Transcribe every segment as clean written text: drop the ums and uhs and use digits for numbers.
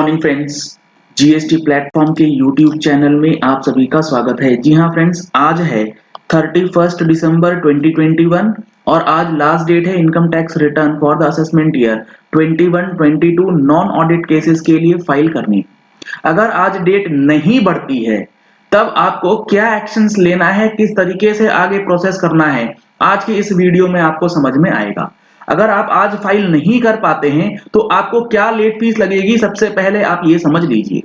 Morning friends, GST platform के YouTube channel में आप सभी का स्वागत है। जी हाँ फ्रेंड्स, आज है 31 दिसंबर 2021 और आज लास्ट डेट है income tax return for the assessment year 21-22 non audit cases के लिए फाइल करनी। अगर आज डेट नहीं बढ़ती है तब आपको क्या एक्शंस लेना है, किस तरीके से आगे प्रोसेस करना है, आज की इस वीडियो में आपको समझ में आएगा। अगर आप आज फाइल नहीं कर पाते हैं तो आपको क्या लेट फीस लगेगी, सबसे पहले आप ये समझ लीजिए।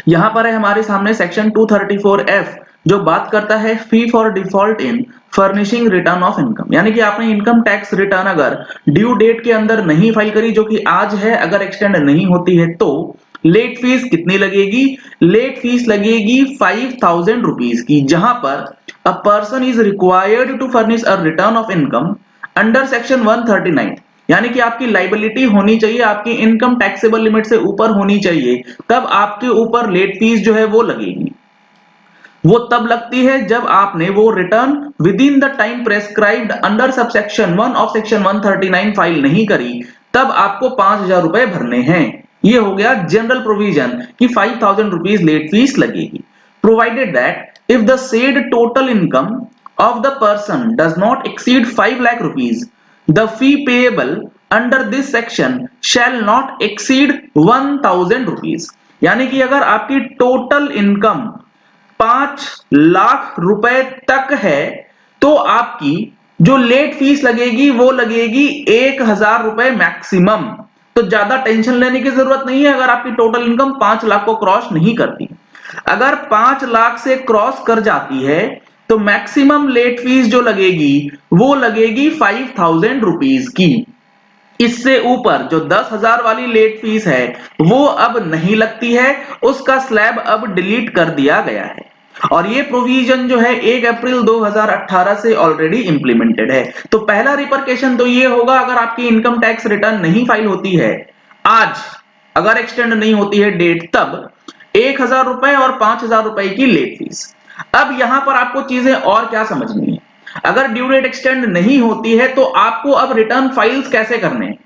यहां पर है हमारे सामने सेक्शन 234F जो बात करता है fee for default in furnishing return of income, यानी कि आपने इनकम टैक्स रिटर्न अगर ड्यू डेट के अंदर नहीं फाइल करी, जो कि आज है, अगर एक्सटेंड नहीं होती है तो लेट फीस कितनी लगेगी? लेट फीस लगेगी 5000 रुपीज की, जहां पर a person is required to furnish a return of income under section 139, यानी कि आपकी लाइबिलिटी होनी चाहिए, आपकी इनकम टैक्सेबल लिमिट से ऊपर होनी चाहिए, तब आपके ऊपर लेट फीस जो है वो लगेगी। वो तब लगती है जब आपने वो return with in the time prescribed under subsection 1 of section 139 file नहीं करी, तब आपको 5000 रुपए भरने हैं। ये हो गया जनरल प्रोविजन कि 5000 रुपीज लेट फीस लगेगी, provided that if the said total income of the person does not exceed 5 lakh rupees, the fee payable under this section shall not exceed 1000 rupees। यानी कि अगर आपकी टोटल इनकम 5 लाख रुपए तक है तो आपकी जो लेट फीस लगेगी वो लगेगी 1000 रुपए मैक्सिमम। तो ज्यादा टेंशन लेने की जरूरत नहीं है अगर आपकी टोटल इनकम 5 लाख को क्रॉस नहीं करती। अगर 5 लाख से क्रॉस कर जाती है तो मैक्सिमम लेट फीस जो लगेगी वो लगेगी 5000 रुपीज की। इससे ऊपर जो 10,000 वाली लेट फीस है वो अब नहीं लगती है, उसका स्लैब अब डिलीट कर दिया गया है। और ये प्रोविजन जो है 1 अप्रैल 2018 से ऑलरेडी इंप्लीमेंटेड है। तो पहला रिपरकेशन तो ये होगा, अगर आपकी इनकम टैक्स रिटर्न नहीं फाइल होती है आज, अगर एक्सटेंड नहीं होती है डेट, तब 1000 रुपए और 5000 रुपए की लेट फीस। अब यहां पर आपको चीजें और क्या समझनी है। अगर ड्यू डेट एक्सटेंड नहीं होती है तो आपको अब रिटर्न फाइल्स कैसे करने हैं।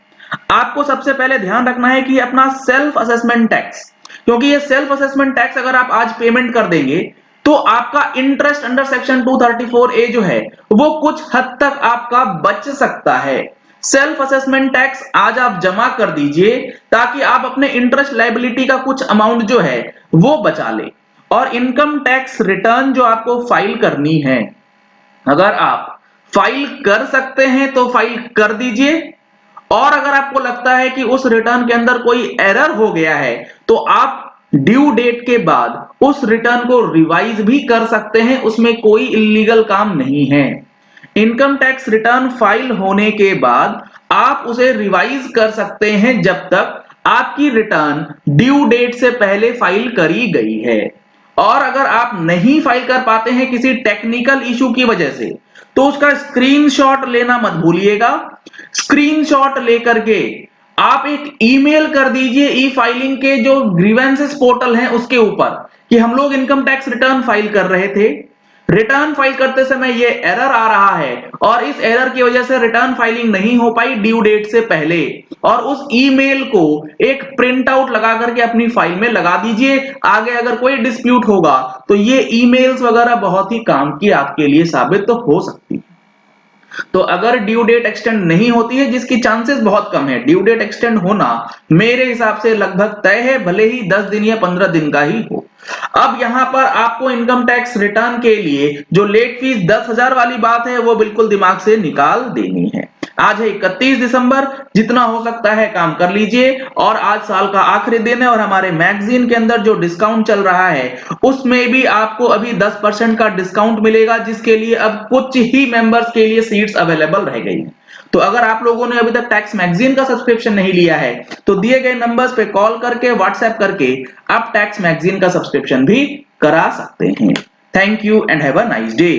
आपको सबसे पहले ध्यान रखना है कि अपना सेल्फ असेसमेंट टैक्स, क्योंकि ये सेल्फ असेसमेंट टैक्स अगर आप आज पेमेंट कर देंगे तो आपका इंटरेस्ट अंडर सेक्शन 234A जो है वो कुछ हद तक आपका बच सकता है। सेल्फ असेसमेंट टैक्स आज आप जमा कर दीजिए ताकि आप अपने इंटरेस्ट लायबिलिटी का कुछ अमाउंट जो है वो बचा ले। और इनकम टैक्स रिटर्न जो आपको फाइल करनी है, अगर आप फाइल कर सकते हैं तो फाइल कर दीजिए, और अगर आपको लगता है कि उस रिटर्न के अंदर कोई एरर हो गया है तो आप ड्यू डेट के बाद उस रिटर्न को रिवाइज भी कर सकते हैं, उसमें कोई इलीगल काम नहीं है। इनकम टैक्स रिटर्न फाइल होने के बाद आप उसे रिवाइज कर सकते हैं जब तक आपकी रिटर्न ड्यू डेट से पहले फाइल करी गई है। और अगर आप नहीं फाइल कर पाते हैं किसी टेक्निकल इशू की वजह से, तो उसका स्क्रीनशॉट लेना मत भूलिएगा। स्क्रीनशॉट लेकर के आप एक ईमेल कर दीजिए ई फाइलिंग के जो ग्रीवेंसेस पोर्टल हैं उसके ऊपर कि हम लोग इनकम टैक्स रिटर्न फाइल कर रहे थे, रिटर्न फाइल करते समय ये एरर आ रहा है और इस एरर की वजह से रिटर्न फाइलिंग नहीं हो पाई ड्यू डेट से पहले, और उस ईमेल को एक प्रिंट आउट लगा करके अपनी फाइल में लगा दीजिए। आगे अगर कोई डिस्प्यूट होगा तो ये ईमेल्स वगैरह बहुत ही काम की आपके लिए साबित तो हो सकती है। तो अगर ड्यू डेट एक्सटेंड नहीं होती है, जिसकी चांसेस बहुत कम है, ड्यू डेट एक्सटेंड होना मेरे हिसाब से लगभग तय है, भले ही 10 दिन या 15 दिन का ही हो। अब यहां पर आपको इनकम टैक्स रिटर्न के लिए जो लेट फीस 10,000 वाली बात है वो बिल्कुल दिमाग से निकाल देनी है। आज है 31 दिसंबर, जितना हो सकता है काम कर लीजिए। और आज साल का आखिरी दिन है और हमारे मैगजीन के अंदर जो डिस्काउंट चल रहा है उसमें भी आपको अभी 10% का डिस्काउंट मिलेगा, जिसके लिए अब कुछ ही मेंबर्स के लिए सीट्स अवेलेबल रह गई हैं। तो अगर आप लोगों ने अभी तक टैक्स मैगजीन का सब्सक्रिप्शन नहीं लिया है तो दिए गए नंबर्स पे कॉल करके, व्हाट्सएप करके आप टैक्स मैगजीन का सब्सक्रिप्शन भी करा सकते हैं। Thank you and have a nice day.